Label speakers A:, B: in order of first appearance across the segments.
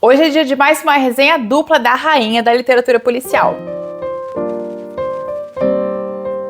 A: Hoje é dia de mais uma resenha dupla da rainha da literatura policial.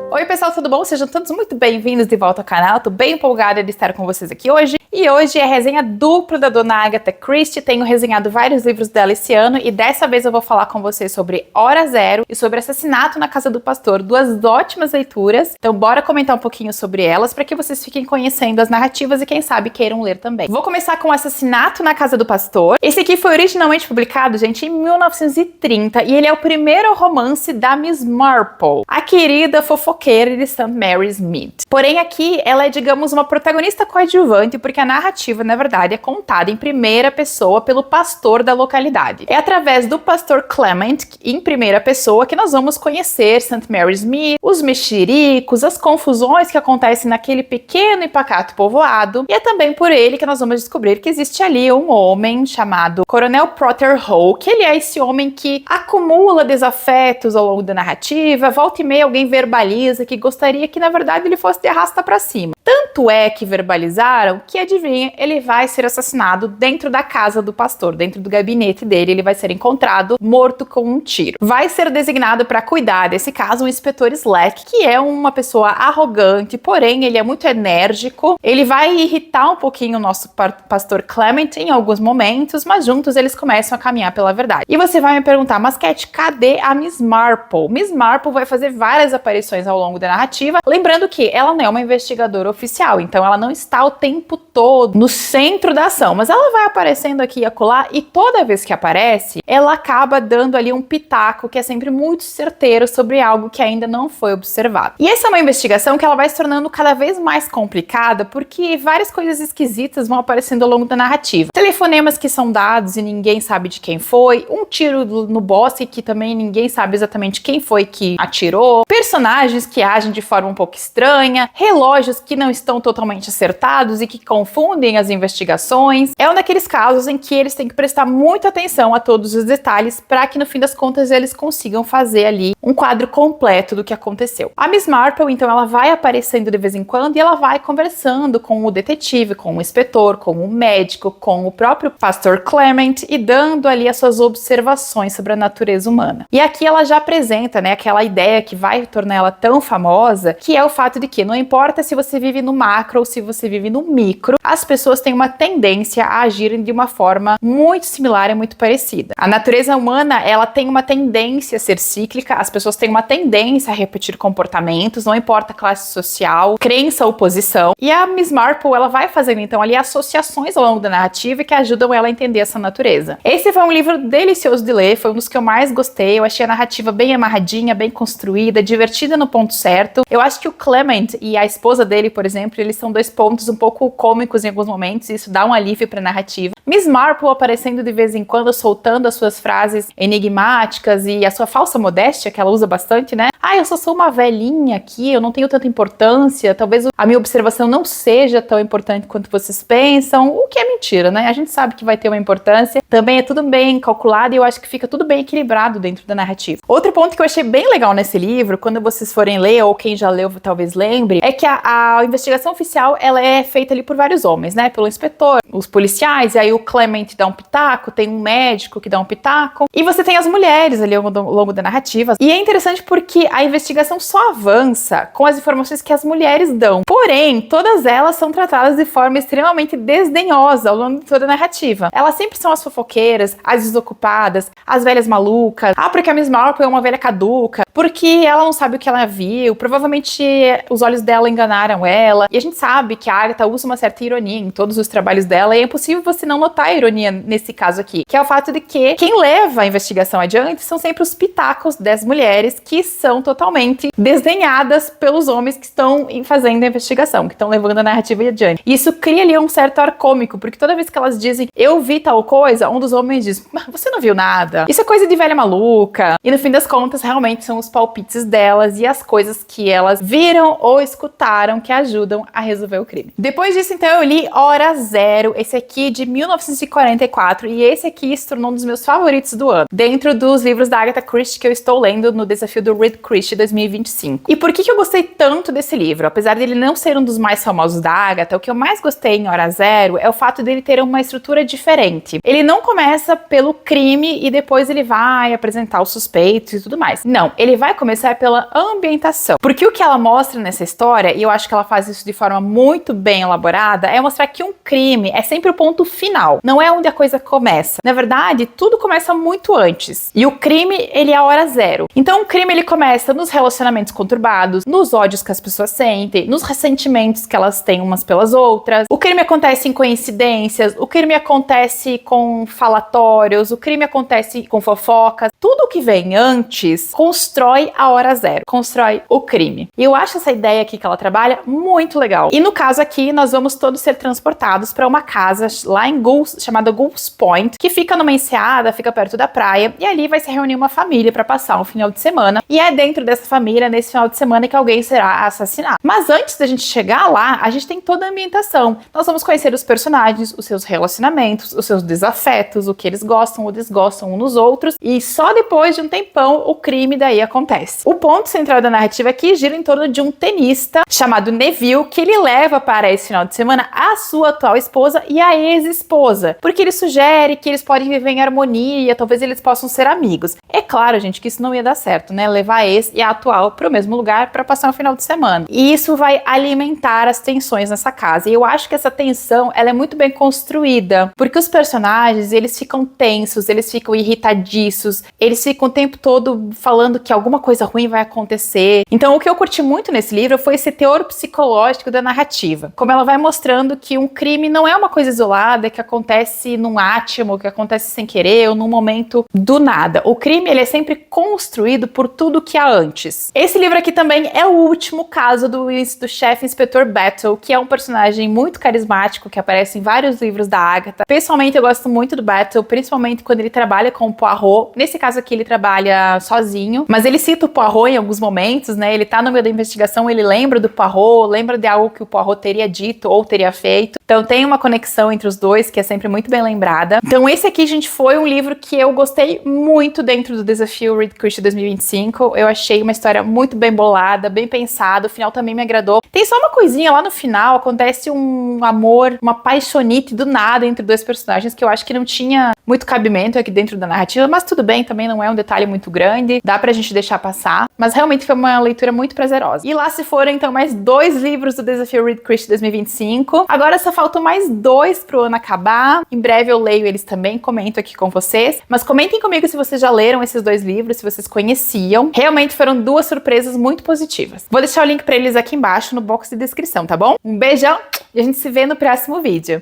A: Oi pessoal, tudo bom? Sejam todos muito bem-vindos de volta ao canal. Tô bem empolgada de estar com vocês aqui hoje. E hoje é a resenha dupla da dona Agatha Christie. Tenho resenhado vários livros dela esse ano e dessa vez eu vou falar com vocês sobre Hora Zero e sobre Assassinato na Casa do Pastor. Duas ótimas leituras. Então bora comentar um pouquinho sobre elas para que vocês fiquem conhecendo as narrativas e quem sabe queiram ler também. Vou começar com Assassinato na Casa do Pastor. Esse aqui foi originalmente publicado, gente, em 1930 e ele é o primeiro romance da Miss Marple, a querida fofoqueira de St. Mary's Mead. Porém aqui ela é, digamos, uma protagonista coadjuvante porque a narrativa, na verdade, é contada em primeira pessoa pelo pastor da localidade. É através do pastor Clement, em primeira pessoa, que nós vamos conhecer St. Mary's Mead, os mexericos, as confusões que acontecem naquele pequeno e pacato povoado, e é também por ele que nós vamos descobrir que existe ali um homem chamado Coronel Porter Hall, que ele é esse homem que acumula desafetos ao longo da narrativa, volta e meia alguém verbaliza que gostaria que, na verdade, ele fosse de arrasta pra cima. Tanto é que verbalizaram que, adivinha, ele vai ser assassinado dentro da casa do pastor, dentro do gabinete dele, ele vai ser encontrado morto com um tiro. Vai ser designado para cuidar desse caso um inspetor Slack, que é uma pessoa arrogante, porém ele é muito enérgico, ele vai irritar um pouquinho o nosso pastor Clement em alguns momentos, mas juntos eles começam a caminhar pela verdade. E você vai me perguntar, mas Cat, cadê a Miss Marple? Miss Marple vai fazer várias aparições ao longo da narrativa, lembrando que ela não é uma investigadora oficial, então ela não está o tempo todo no centro da ação, mas ela vai aparecendo aqui e acolá e toda vez que aparece, ela acaba dando ali um pitaco que é sempre muito certeiro sobre algo que ainda não foi observado. E essa é uma investigação que ela vai se tornando cada vez mais complicada porque várias coisas esquisitas vão aparecendo ao longo da narrativa. Telefonemas que são dados e ninguém sabe de quem foi, um tiro no bosque que também ninguém sabe exatamente quem foi que atirou, personagens que agem de forma um pouco estranha, relógios que não estão totalmente acertados e que confundem as investigações. É um daqueles casos em que eles têm que prestar muita atenção a todos os detalhes para que no fim das contas eles consigam fazer ali um quadro completo do que aconteceu. A Miss Marple, então, ela vai aparecendo de vez em quando e ela vai conversando com o detetive, com o inspetor, com o médico, com o próprio pastor Clement e dando ali as suas observações sobre a natureza humana. E aqui ela já apresenta, né, aquela ideia que vai tornar ela tão famosa, que é o fato de que não importa se você vive no macro ou se você vive no micro, as pessoas têm uma tendência a agirem de uma forma muito similar e muito parecida. A natureza humana, ela tem uma tendência a ser cíclica, as pessoas têm uma tendência a repetir comportamentos, não importa a classe social, crença ou posição. E a Miss Marple, ela vai fazendo então ali associações ao longo da narrativa que ajudam ela a entender essa natureza. Esse foi um livro delicioso de ler, foi um dos que eu mais gostei, eu achei a narrativa bem amarradinha, bem construída, divertida no ponto certo. Eu acho que o Clement e a esposa dele, por exemplo, eles são dois pontos um pouco cômicos em alguns momentos, e isso dá um alívio para a narrativa. Miss Marple aparecendo de vez em quando, soltando as suas frases enigmáticas e a sua falsa modéstia, que ela usa bastante, né? Ah, eu só sou uma velhinha aqui, eu não tenho tanta importância, talvez a minha observação não seja tão importante quanto vocês pensam, o que é mentira, né? A gente sabe que vai ter uma importância, também é tudo bem calculado e eu acho que fica tudo bem equilibrado dentro da narrativa. Outro ponto que eu achei bem legal nesse livro, quando vocês forem ler, ou quem já leu talvez lembre, é que a investigação oficial, ela é feita ali por vários homens, né? Pelo inspetor, os policiais, e aí o Clement dá um pitaco, tem um médico que dá um pitaco, e você tem as mulheres ali ao longo da narrativa. E é interessante porque a investigação só avança com as informações que as mulheres dão. Porém, todas elas são tratadas de forma extremamente desdenhosa ao longo de toda a narrativa. Elas sempre são as fofoqueiras, as desocupadas, as velhas malucas. Ah, porque a Miss Marple é uma velha caduca, porque ela não sabe o que ela viu, provavelmente os olhos dela enganaram ela. E a gente sabe que a Agatha usa uma certa ironia em todos os trabalhos dela, e é impossível você não notar a ironia nesse caso aqui, que é o fato de que quem leva a investigação adiante são sempre os pitacos das mulheres que são totalmente desdenhadas pelos homens que estão fazendo a investigação, que estão levando a narrativa adiante. E isso cria ali um certo ar cômico, porque toda vez que elas dizem, eu vi tal coisa, um dos homens diz, mas você não viu nada, isso é coisa de velha maluca. E no fim das contas, realmente são os palpites delas e as coisas que elas viram ou escutaram que ajudam a resolver o crime. Depois disso, então, eu li Hora Zero, esse aqui de 1944, e esse aqui se tornou um dos meus favoritos do ano, dentro dos livros da Agatha Christie que eu estou lendo no desafio do Read Christie 2025. E por que eu gostei tanto desse livro? Apesar dele não ser um dos mais famosos da Agatha, o que eu mais gostei em Hora Zero é o fato dele ter uma estrutura diferente. Ele não começa pelo crime e depois ele vai apresentar os suspeitos e tudo mais. Não, ele vai começar pela ambientação. Porque o que ela mostra nessa história, e eu acho que ela faz isso de forma muito bem elaborada, é mostrar que um crime é sempre o ponto final, não é onde a coisa começa. Na verdade, tudo começa muito antes. E o crime, ele é a hora zero. Então o crime, ele começa nos relacionamentos conturbados, nos ódios que as pessoas sentem, nos ressentimentos que elas têm umas pelas outras. O crime acontece em coincidências, o crime acontece com falatórios, o crime acontece com fofocas. Tudo que vem antes constrói a hora zero, constrói o crime. E eu acho essa ideia aqui que ela trabalha muito legal. E no caso aqui, nós vamos todos ser transportados para uma casa lá em chamada Gulls Point, que fica numa enseada, fica perto da praia, e ali vai se reunir uma família para passar um final de semana. E é dentro dessa família, nesse final de semana, que alguém será assassinado. Mas antes da gente chegar lá, a gente tem toda a ambientação. Nós vamos conhecer os personagens, os seus relacionamentos, os seus desafetos, o que eles gostam ou desgostam uns nos outros, e só depois de um tempão o crime daí acontece. O ponto central da narrativa aqui gira em torno de um tenista chamado Neville, que ele leva para esse final de semana a sua atual esposa e a ex-esposa, porque ele sugere que eles podem viver em harmonia, talvez eles possam ser amigos. É claro, gente, que isso não ia dar certo, né? Levar a ex e a atual para o mesmo lugar para passar um final de semana. E isso vai alimentar as tensões nessa casa. E eu acho que essa tensão, ela é muito bem construída, porque os personagens, eles ficam tensos, eles ficam irritadiços, eles ficam o tempo todo falando que alguma coisa ruim vai acontecer. Então, o que eu curti muito nesse livro foi esse teor psicológico da narrativa. Como ela vai mostrando que um crime não é uma coisa isolada, que acontece num átimo, que acontece sem querer ou num momento do nada. O crime, ele é sempre construído por tudo que há antes. Esse livro aqui também é o último caso do chefe Inspetor Battle, que é um personagem muito carismático, que aparece em vários livros da Agatha. Pessoalmente, eu gosto muito do Battle, principalmente quando ele trabalha com o Poirot. Nesse caso aqui, ele trabalha sozinho, mas ele cita o Poirot em alguns momentos, né? Ele tá no meio da investigação, ele lembra do Poirot, lembra de algo que o Poirot teria dito ou teria feito. Então tem uma conexão entre os dois, que é sempre muito bem lembrada. Então esse aqui, gente, foi um livro que eu gostei muito dentro do desafio Read Christie 2025. Eu achei uma história muito bem bolada, bem pensada, o final também me agradou. Tem só uma coisinha lá no final, acontece um amor, uma paixonite do nada entre dois personagens que eu acho que não tinha muito cabimento aqui dentro da narrativa, mas tudo bem, também não é um detalhe muito grande, dá pra gente deixar passar, mas realmente foi uma leitura muito prazerosa. E lá se foram então mais 2 livros do desafio Read Christie 2025. Agora só faltam mais 2 pro ano acabar. Em breve eu leio eles também, comento aqui com vocês, mas comentem comigo se vocês já leram esses 2 livros, se vocês conheciam. Realmente foram 2 surpresas muito positivas. Vou deixar o link pra eles aqui embaixo no box de descrição, tá bom? Um beijão e a gente se vê no próximo vídeo.